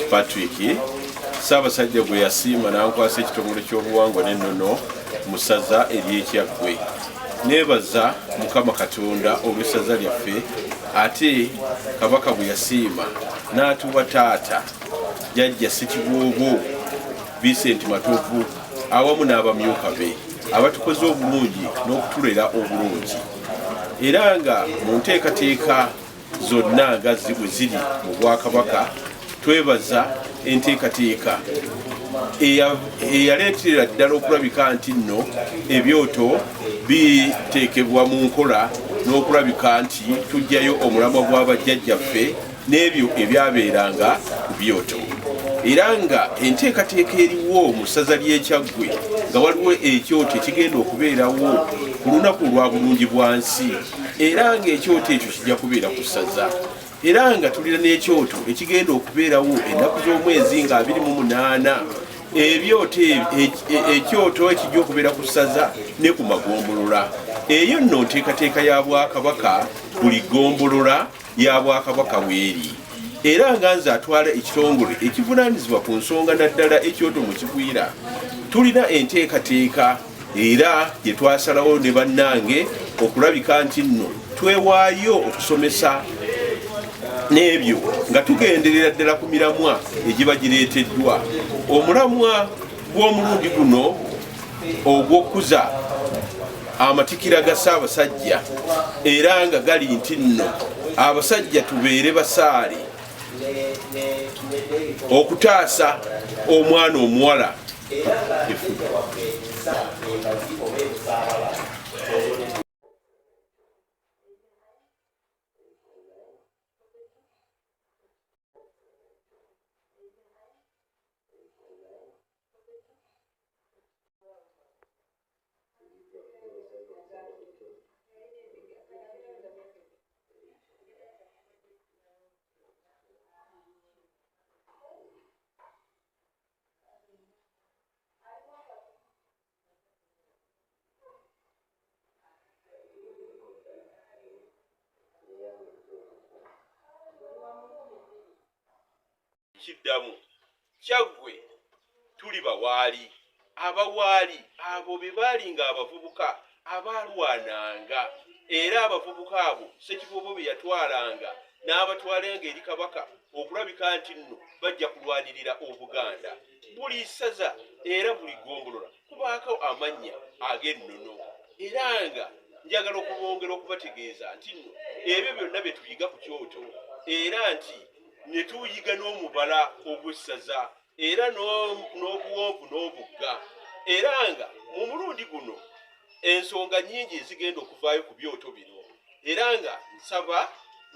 Patrick Ssaabasajja gwe yasiima n'ankwasa ekitongole ky'obuwangwa n'ennono mu ssaza ery'Ekyaggwe. Neebaza Mukama Katonda olw'essaza lyaffe, ate Kabaka bwe yasiima n'atuwa taata Jjajja Ssekiboobo Vincent Matovu awamu n'abamyuka be abatukoze obulungi n'okutulera obulungi, era nga mu nteekateeka zonna nga bwe ziri mu Bwakabaka twebaza enteekateeka eyaleetera ddala okulabika nti nno ebyoto biteekebwa mu nkola n'okulabika nti tujjayo omulamwa gw'abajjajjaffe n'ebyo ebyabeeranga ku byoto, era nga enteekateeka eriwo mu ssaza ly'Ekyaggwe nga waliwo ekyoto ekigenda okubeerawo ku lunaku lwa bulungi bwa nsi, era ng'ekyoto ekyo kijja kubeera ku ssaza, era nga tulina n'ekyoto ekigenda okubeerawo ennaku z'omwezi nga 28 ebyoto ekyoto ekijja okubeera ku ssaza ne ku magombolola. Eyo nno nteekateeka ya Bwakabaka, buli gombolola ya Bwakabaka w'eri, era nga nze atwala ekitongole ekivunaanyizibwa ku nsonga naddala ekyoto mu kigwira. Tulina enteekateeka era gye twasalawo ne bannange okulabika nti nno twewaayo okusomesa n'ebyo nga tugenderera ddala ku miramwa egiba gireeteddwa. Omulamwa gw'omulundi guno ogw'okkuza amatikira ga Ssaabasajja, era nga gali nti nno abasajja tubeere basaale okutaasa omwana omuwala. Kiddamu Kyaggwe tuli bawaali, abawaali abo be baalinga abavubuka abaalwananga, era abavubuka abo Ssekiboobo be yatwalanga n'abatwalanga eri Kabaka okulabika nti nno bajja kulwanirira Obuganda. Buli ssaza era buli gombolola kubaako amannya ag'ennono, era nga njagala okubongera okubategeeza nti nno ebyo byonna bye tuyiga ku kyoto, era nti ne tuyiga n'omubala ogw'essaza era n'obuwonvu n'obugga, era nga mu mulundi guno ensonga nnyingi ezigenda okuvaayo ku byoto bino, era nga nsaba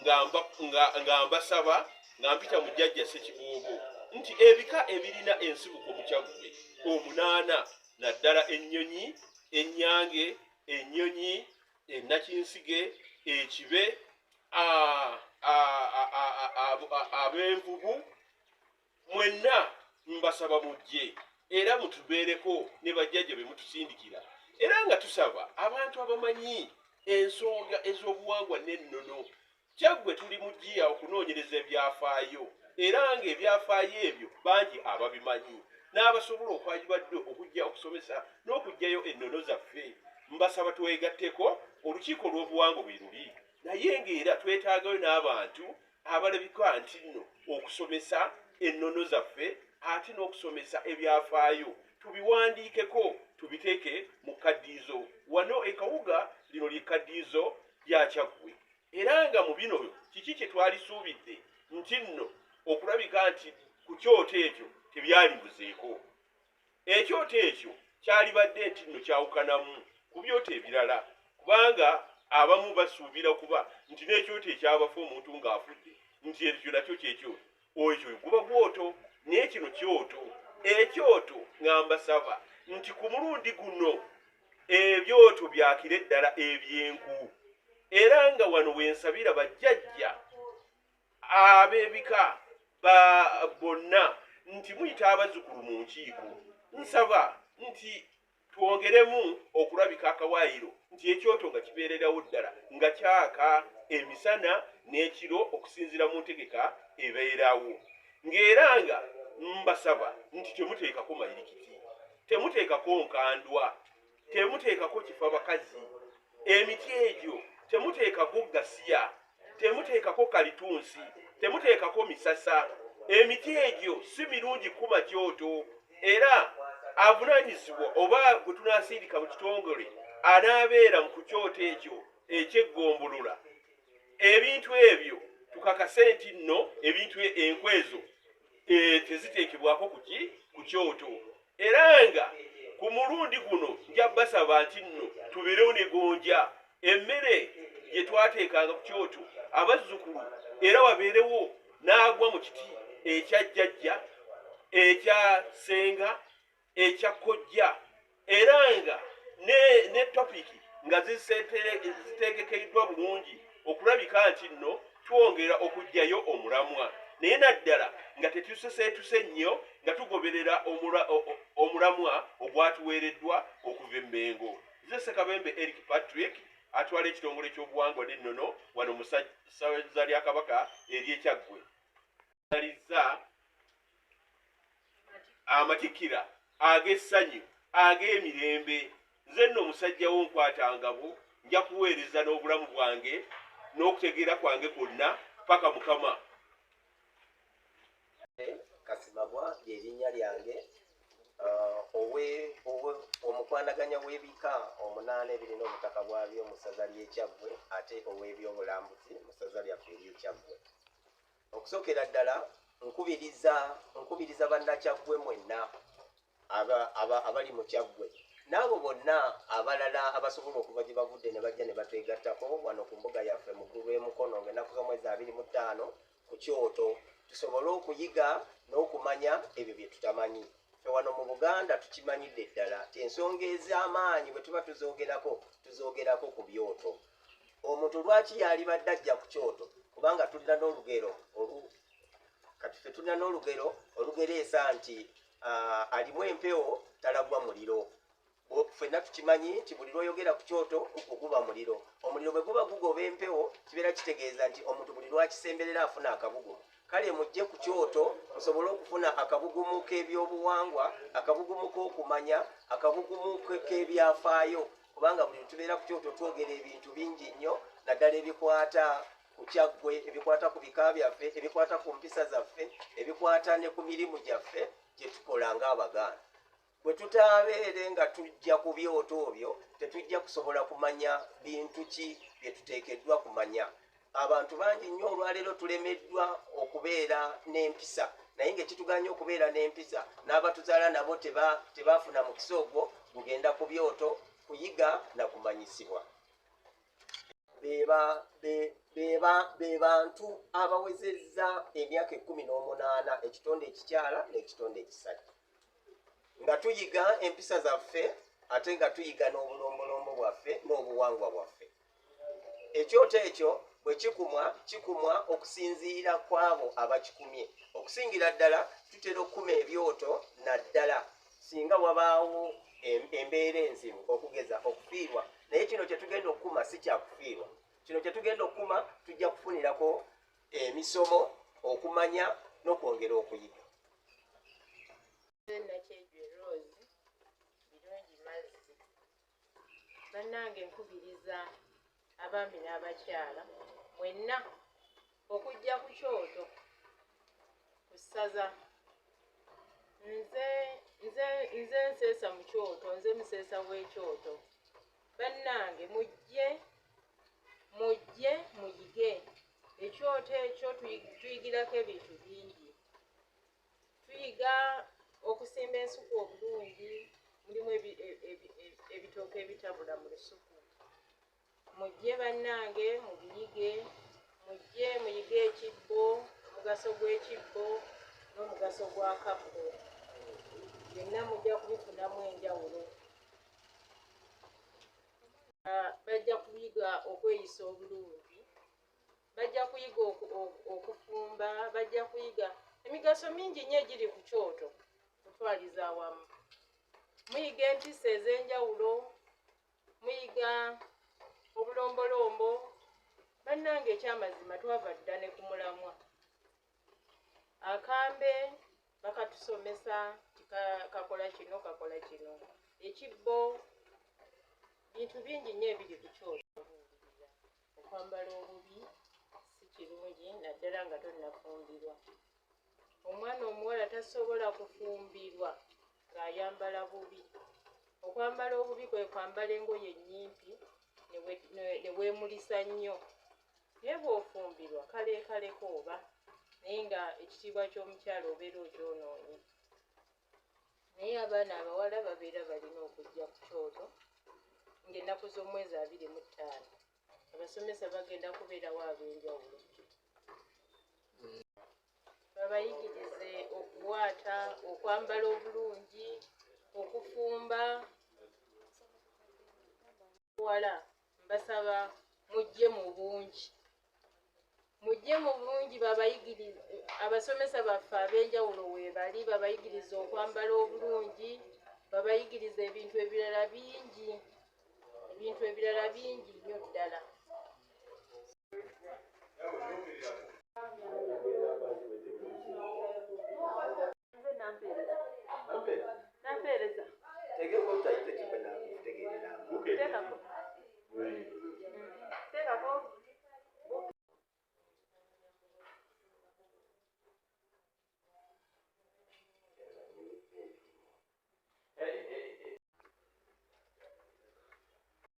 nga mbasaba nga mpita mu Jjajja Ssekiboobo nti ebika ebirina ensibuko mu Kyaggwe 8 naddala ennyonyi, ennyange, ennyonyi, ennakinsige, ekibe, ab'envubu, mwenna mbasaba mujje era mutubeereko ne bajjajja be mutusindikira, era nga tusaba abantu abamanyi ensonga ez'obuwangwa n'ennono. Kyaggwe tuli mu jjiya okunoonyereza ebyafaayo, era nga ebyafaayo ebyo bangi ababimanyi n'abasobola okwagibadde okujja okusomesa n'okugjayo ennono zaffe. Mbasaba twegatteko, olukiiko lw'obuwangwa bwe luli, naye ng'era twetaagayo n'abantu abalabika nti nno okusomesa ennono zaffe ate n'okusomesa ebyafaayo tubiwandiikeko tubiteeke mu kaddiizo. Wano ekawuga lino ly'ekaddiizo lya Kyaggwe, era nga mu bino kiki kye twalisuubidde nti nno okulabika nti ku kyoto ekyo tebyali buzeeko. Ekyoto ekyo kyalibadde nti nno kyawukanamu ku byoto ebirala, kubanga abamu basuubira kuba nti n'ekyoto ekyabafa omuntu ng'afudde nti ekyo nakyo kyekyoto, ekyo guba gwoto, naye kino kyoto. Ekyoto ng'ambasaba nti ku mulundi guno ebyoto byakire ddala eby'enku, era nga wano wensabira bajjajja ab'ebika bonna nti muyita abazzukulu mu nkiiko, nsaba nti twongeremu okulabika akawaayiro nti ekyoto nga kibeererawo ddala nga kyaka emisana n'ekiro okusinziira mu ntegeka ebeerawo. ng'era nga mbasaba nti temuteekako mayirikiti, temuteekako nkandwa, temuteekako kifa bakazi, emiti egyo temuteekako gasiya, temuteekako kalitunsi, temuteekako misasa. Emiti egyo si mirungi kuma kyoto, era avunaanyizibwa oba gwe tunaasindika mu kitongole anaabeera mu kukyoto ekyo ekyeggombolola. Ebintu ebyo tukakase nti nno ebintu enkwezo teziteekebwako ku kyoto, era nga ku mulundi guno nja basaba nti nno tubeerewo ne gonja emmere gye twateekanga ku kyoto abazzukulu, era wabeerewo n'agwa mu kiti ekya jjajja, ekya ssenga, ekya kkojja, era nga ne topiki nga zitegekeddwa bulungi okulabika nti nno twongera okuggyayo omulamwa, naye naddala nga tetuseseetuse nnyo nga tugoberera omulamwa ogwatuweereddwa okuva emmengo. Nze Ssekabembe Eric Patrick atwala ekitongole ky'obuwangwa n'ennono wano mu ssaza lya Kabaka ery'Ekyaggwe. Aliza amatikkira ag'essanyu ag'emirembe. Nze nno omusajja w'onkwatangabo nja kuweereza n'obulamu bwange n'okutegeera kwange kwonna paka Mukama. Kasimagwa ly'erinnya lyange. Omukwanaganya w'ebika 8 ebirina obutaka bwabyo mu ssaza ly'Ekyaggwe ate ow'ebyobulambuzi mu ssaza lyaffe ery'Ekyaggwe. Okusookera ddala nkubiriza bannakyaggwe mwenna abali mu Kyaggwe n'abo bonna abalala abasobola okuva gye bavudde ne bajja ne batwegattako wano ku mbuga yaffe mu ggulu Mukono ng'ennaku z'omwezi 25 ku Kyoto, tusobole okuyiga n'okumanya ebyo bye tutamanyi. Ffe wano mu Buganda tukimanyidde ddala ti ensonga ez'amaanyi bwe tuba tuzoogerako ku byoto. Omuntu lwaki yalibadde ajja ku Kyoto? Kubanga tulina n'olugero kati ffe tulina n'olugero olugereesa nti alimu empewo talagwa muliro. Ffenna tukimanyi nti buli lw'oyogera ku Kyoto oguba muliro. Omuliro bwe guba gugoba empewo kibeera kitegeeza nti omuntu buli lwakisemberera afuna akabugumu. Kale mujje ku Kyoto musobole okufuna akabugumu k'ebyobuwangwa, akabugumu k'okumanya, akabugumu k'ebyafaayo, kubanga buli tubeera ku Kyoto twogera ebintu bingi nnyo, naddala ebikwata ku Kyaggwe, ebikwata ku bika byaffe, ebikwata ku mpisa zaffe, ebikwata ne ku mirimu gyaffe gye tukola ng'Abaganda. Bwe tutaabeere nga tujja ku byoto ebyo tetujja kusobola kumanya bintu ki bye tuteekeddwa kumanya. Abantu bangi nnyo olwaleero tulemeddwa okubeera n'empisa, naye ng'ekituganya okubeera n'empisa n'abatuzaala nabo tebaafuna mukisa ogwo kugenda ku byoto kuyiga na kumanyisibwa. Be bantu abawezezza emyaka 18 ekitonde ekikyala n'ekitonde ekisajja nga tuyiga empisa zaffe ate nga tuyiga n'obulombolombo bwaffe n'obuwangwa bwaffe. Ekyoto ekyo bwe kikumwa okusinziira kw'abo abakikumye. Okusingira ddala tutera okukuma ebyoto naddala singa wabaawo embeera enzibu, okugeza okufiirwa, naye kino kye tugenda okukuma si kyakufiirwa. Kino kye tugenda okukuma tujja kufunirako emisomo, okumanya n'okwongera okuyiga. Bannange nkubiriza abaami n'abakyala mwenna okujja ku Kyoto ku ssaza. Nze nseesa mu Kyoto, nze museesa w'Ekyoto. Bannange mujje muyige. Ekyoto ekyo tuyigirako ebintu bingi. Tuyiga okusimba ensuku obulungi, mulimu ebitooke ebitabula mu lusuku. Mujje bannange mubiyige, mujje muyige ekibbo, omugaso gw'ekibbo n'omugaso gwa kapo. Byonna mujja kubifunamu enjawulo. Bajja kuyiga okweyisa obulungi, bajja kuyiga okufumba, bajja kuyiga emigaso mingi nnyo egiri ku Kyoto kutwaliza awamu. Muyiga empisa ez'enjawulo, muyiga obulombolombo. Bannange ekyamazima twava dda ne ku mulamwa. akambe bakatusomesa kakola kino kakola kino, ekibbo, bintu bingi nnyo ebiri ku kyoto. Okwambala obubi si kirungi naddala nga tonnafumbirwa. Omwana omuwala tasobola kufumbirwa ng'ayambala bubi. Okwambala obubi kwe kwambala engoye ennyimpi ne weemulisa nnyo, naye bw'ofumbirwa kaleekaleko oba, naye nga ekitiibwa ky'omukyala obeera okyonoonye. Naye abaana abawala babeera balina okujja ku kyoto ng'ennaku z'omwezi 25 abasomesa bagenda kubeerawo ab'enjawulo, babayigirize okuwaata, okwambala obulungi, okufumba. Wala mbasaba mujje mu bungi, mujje mu bungi, babayigirize. Abasomesa baffe ab'enjawulo weebali, babayigirize okwambala obulungi, babayigirize ebintu ebirala bingi nnyo ddala.